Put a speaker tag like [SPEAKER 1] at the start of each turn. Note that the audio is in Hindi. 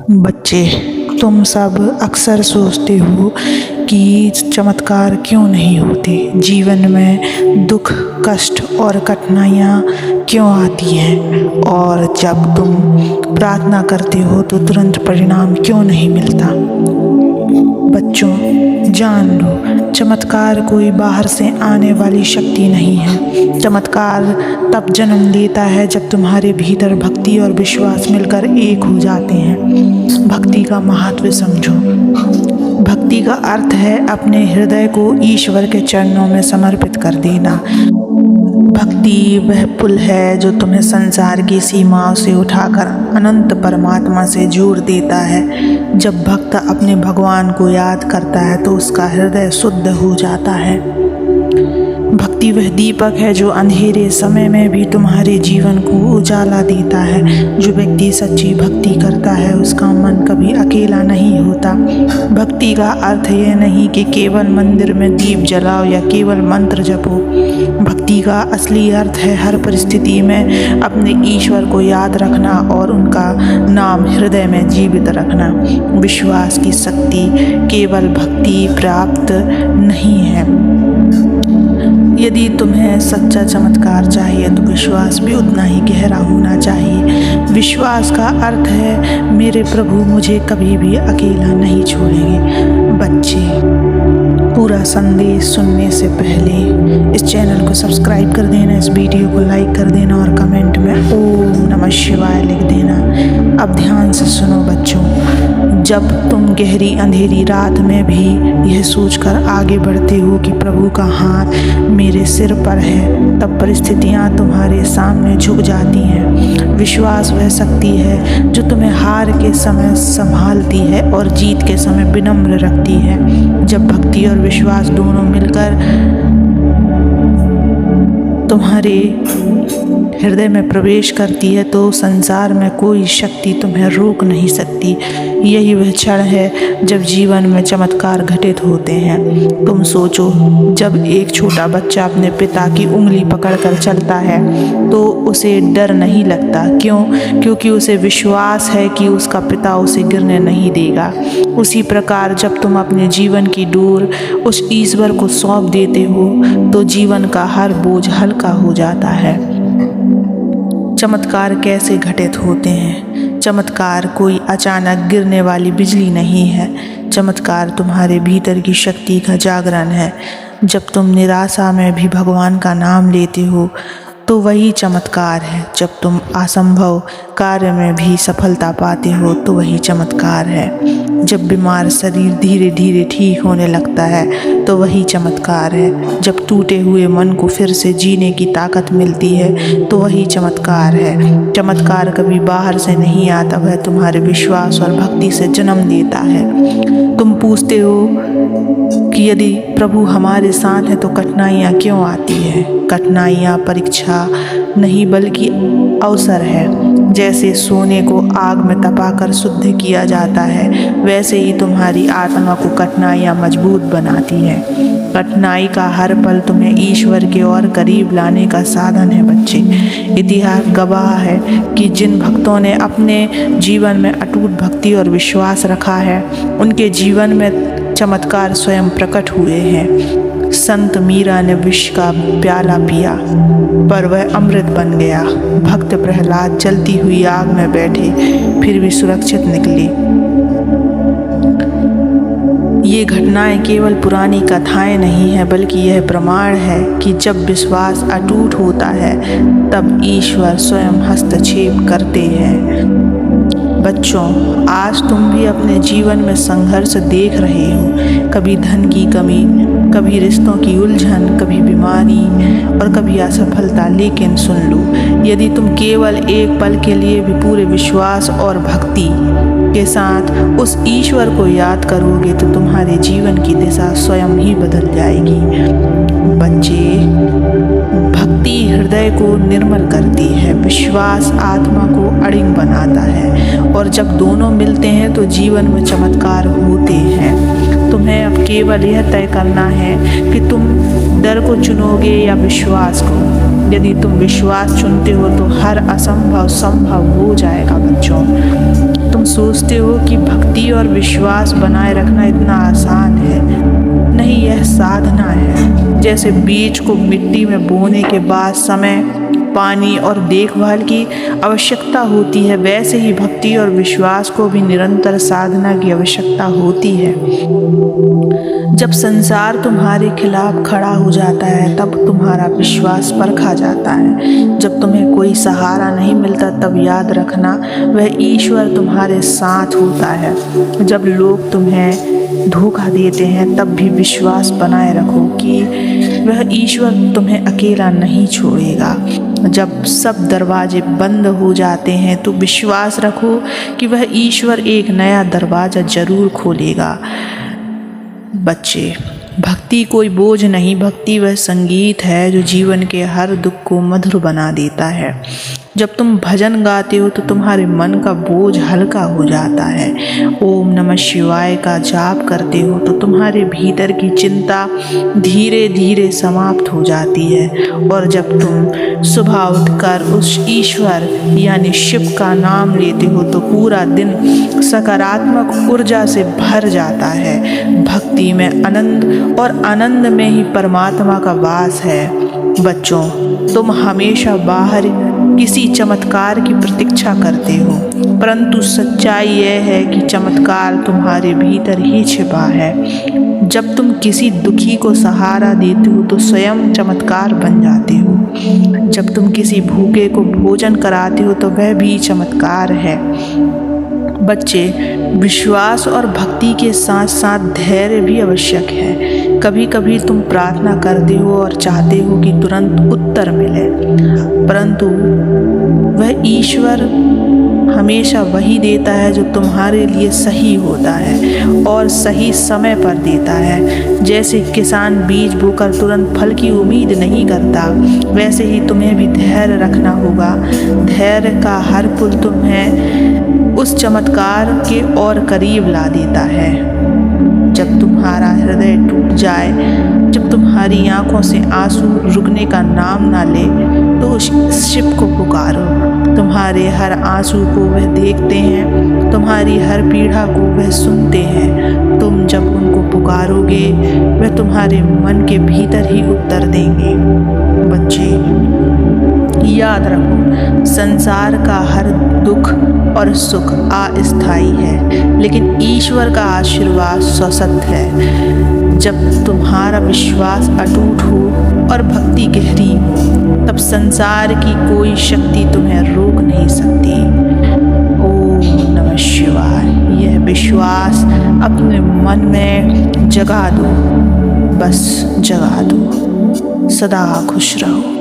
[SPEAKER 1] बच्चे, तुम सब अक्सर सोचते हो कि चमत्कार क्यों नहीं होते, जीवन में दुख, कष्ट और कठिनाइयाँ क्यों आती हैं, और जब तुम प्रार्थना करते हो तो तुरंत परिणाम क्यों नहीं मिलता। बच्चों, जान लो, चमत्कार कोई बाहर से आने वाली शक्ति नहीं है। चमत्कार तब जन्म लेता है जब तुम्हारे भीतर भक्ति और विश्वास मिलकर एक हो जाते हैं। भक्ति का महत्व समझो। भक्ति का अर्थ है अपने हृदय को ईश्वर के चरणों में समर्पित कर देना। भक्ति वह पुल है जो तुम्हें संसार की सीमाओं से उठाकर अनंत परमात्मा से जोड़ देता है। जब भक्त अपने भगवान को याद करता है तो उसका हृदय शुद्ध हो जाता है। भक्ति वह दीपक है जो अंधेरे समय में भी तुम्हारे जीवन को उजाला देता है। जो व्यक्ति सच्ची भक्ति करता है उसका मन कभी अकेला नहीं होता। भक्ति का अर्थ यह नहीं कि केवल मंदिर में दीप जलाओ या केवल मंत्र जपो। भक्ति का असली अर्थ है हर परिस्थिति में अपने ईश्वर को याद रखना और उनका नाम हृदय में जीवित रखना। विश्वास की शक्ति केवल भक्ति प्राप्त नहीं है। यदि तुम्हें सच्चा चमत्कार चाहिए तो विश्वास भी उतना ही गहरा होना चाहिए। विश्वास का अर्थ है मेरे प्रभु मुझे कभी भी अकेला नहीं छोड़ेंगे। बच्चे, पूरा संदेश सुनने से पहले इस चैनल को सब्सक्राइब कर देना, इस वीडियो को लाइक कर देना और कमेंट में ओम नमः शिवाय लिख देना। अब ध्यान से सुनो बच्चों, जब तुम गहरी अंधेरी रात में भी यह सोचकर आगे बढ़ते हो कि प्रभु का हाथ मेरे सिर पर है, तब परिस्थितियाँ तुम्हारे सामने झुक जाती हैं। विश्वास वह शक्ति है जो तुम्हें हार के समय संभालती है और जीत के समय विनम्र रखती है। जब भक्ति और विश्वास दोनों मिलकर तुम्हारे हृदय में प्रवेश करती है तो संसार में कोई शक्ति तुम्हें रोक नहीं सकती। यही वह क्षण है जब जीवन में चमत्कार घटित होते हैं। तुम सोचो, जब एक छोटा बच्चा अपने पिता की उंगली पकड़कर चलता है तो उसे डर नहीं लगता। क्यों? क्योंकि उसे विश्वास है कि उसका पिता उसे गिरने नहीं देगा। उसी प्रकार जब तुम अपने जीवन की डोर उस ईश्वर को सौंप देते हो तो जीवन का हर बोझ हल्का हो जाता है। चमत्कार कैसे घटित होते हैं? चमत्कार कोई अचानक गिरने वाली बिजली नहीं है। चमत्कार तुम्हारे भीतर की शक्ति का जागरण है। जब तुम निराशा में भी भगवान का नाम लेते हो तो वही चमत्कार है। जब तुम असंभव कार्य में भी सफलता पाते हो तो वही चमत्कार है। जब बीमार शरीर धीरे धीरे ठीक होने लगता है तो वही चमत्कार है। जब टूटे हुए मन को फिर से जीने की ताकत मिलती है तो वही चमत्कार है। चमत्कार कभी बाहर से नहीं आता, वह तुम्हारे विश्वास और भक्ति से जन्म लेता है। तुम पूछते हो कि यदि प्रभु हमारे साथ है तो कठिनाइयाँ क्यों आती है? कठिनाइयाँ परीक्षा नहीं बल्कि अवसर है। जैसे सोने को आग में तपाकर शुद्ध किया जाता है, वैसे ही तुम्हारी आत्मा को कठिनाइयाँ मजबूत बनाती है। कठिनाई का हर पल तुम्हें ईश्वर के और करीब लाने का साधन है। बच्चे, इतिहास गवाह है कि जिन भक्तों ने अपने जीवन में अटूट भक्ति और विश्वास रखा है उनके जीवन में चमत्कार स्वयं प्रकट हुए हैं। संत मीरा ने विष का प्याला पिया पर वह अमृत बन गया। भक्त प्रहलाद जलती हुई आग में बैठे फिर भी सुरक्षित निकले। ये घटनाएं केवल पुरानी कथाएं नहीं है बल्कि यह प्रमाण है कि जब विश्वास अटूट होता है तब ईश्वर स्वयं हस्तक्षेप करते हैं। बच्चों, आज तुम भी अपने जीवन में संघर्ष देख रहे हो। कभी धन की कमी, कभी रिश्तों की उलझन, कभी बीमारी और कभी असफलता। लेकिन सुन लो, यदि तुम केवल एक पल के लिए भी पूरे विश्वास और भक्ति के साथ उस ईश्वर को याद करोगे तो तुम्हारे जीवन की दिशा स्वयं ही बदल जाएगी। बच्चे, भक्ति हृदय को निर्मल करती है, विश्वास आत्मा को अड़िग बनाता है और जब दोनों मिलते हैं तो जीवन में चमत्कार होते हैं। तुम तुम्हें अब केवल यह तय करना है कि तुम डर को चुनोगे या विश्वास को। यदि तुम विश्वास चुनते हो तो हर असंभव संभव हो जाएगा। बच्चों, तुम सोचते हो कि भक्ति और विश्वास बनाए रखना इतना आसान है। नहीं, यह साधना है। जैसे बीज को मिट्टी में बोने के बाद समय, पानी और देखभाल की आवश्यकता होती है, वैसे ही भक्ति और विश्वास को भी निरंतर साधना की आवश्यकता होती है। जब संसार तुम्हारे खिलाफ खड़ा हो जाता है तब तुम्हारा विश्वास परखा जाता है। जब तुम्हें कोई सहारा नहीं मिलता तब याद रखना वह ईश्वर तुम्हारे साथ होता है। जब लोग तुम्हें धोखा देते हैं तब भी विश्वास बनाए रखो कि वह ईश्वर तुम्हें अकेला नहीं छोड़ेगा। जब सब दरवाजे बंद हो जाते हैं तो विश्वास रखो कि वह ईश्वर एक नया दरवाज़ा जरूर खोलेगा। बच्चे, भक्ति कोई बोझ नहीं, भक्ति वह संगीत है जो जीवन के हर दुख को मधुर बना देता है। जब तुम भजन गाते हो तो तुम्हारे मन का बोझ हल्का हो जाता है। ओम नमः शिवाय का जाप करते हो तो तुम्हारे भीतर की चिंता धीरे धीरे समाप्त हो जाती है। और जब तुम सुबह उठकर उस ईश्वर यानी शिव का नाम लेते हो तो पूरा दिन सकारात्मक ऊर्जा से भर जाता है। भक्ति में आनंद और आनंद में ही परमात्मा का वास है। बच्चों, तुम हमेशा बाहर किसी चमत्कार की प्रतीक्षा करते हो, परंतु सच्चाई यह है कि चमत्कार तुम्हारे भीतर ही छिपा है। जब तुम किसी दुखी को सहारा देते हो तो स्वयं चमत्कार बन जाते हो। जब तुम किसी भूखे को भोजन कराते हो तो वह भी चमत्कार है। बच्चे, विश्वास और भक्ति के साथ साथ धैर्य भी आवश्यक है। कभी कभी तुम प्रार्थना करते हो और चाहते हो कि तुरंत उत्तर मिले, परंतु वह ईश्वर हमेशा वही देता है जो तुम्हारे लिए सही होता है और सही समय पर देता है। जैसे किसान बीज बोकर तुरंत फल की उम्मीद नहीं करता, वैसे ही तुम्हें भी धैर्य रखना होगा। धैर्य का हर पुल तुम्हें उस चमत्कार के और करीब ला देता है। जब तुम्हारा हृदय टूट जाए, जब तुम्हारी आंखों से आंसू रुकने का नाम ना ले, तो उस शिव को पुकारो। तुम्हारे हर आंसू को वह देखते हैं, तुम्हारी हर पीड़ा को वह सुनते हैं। तुम जब उनको पुकारोगे वह तुम्हारे मन के भीतर ही उत्तर देंगे। बच्चे, याद रखो, संसार का हर दुख और सुख अस्थायी है, लेकिन ईश्वर का आशीर्वाद शाश्वत है। जब तुम्हारा विश्वास अटूट हो और भक्ति गहरी हो, तब संसार की कोई शक्ति तुम्हें रोक नहीं सकती। ओम नमः शिवाय। यह विश्वास अपने मन में जगा दो, बस जगा दो। सदा खुश रहो।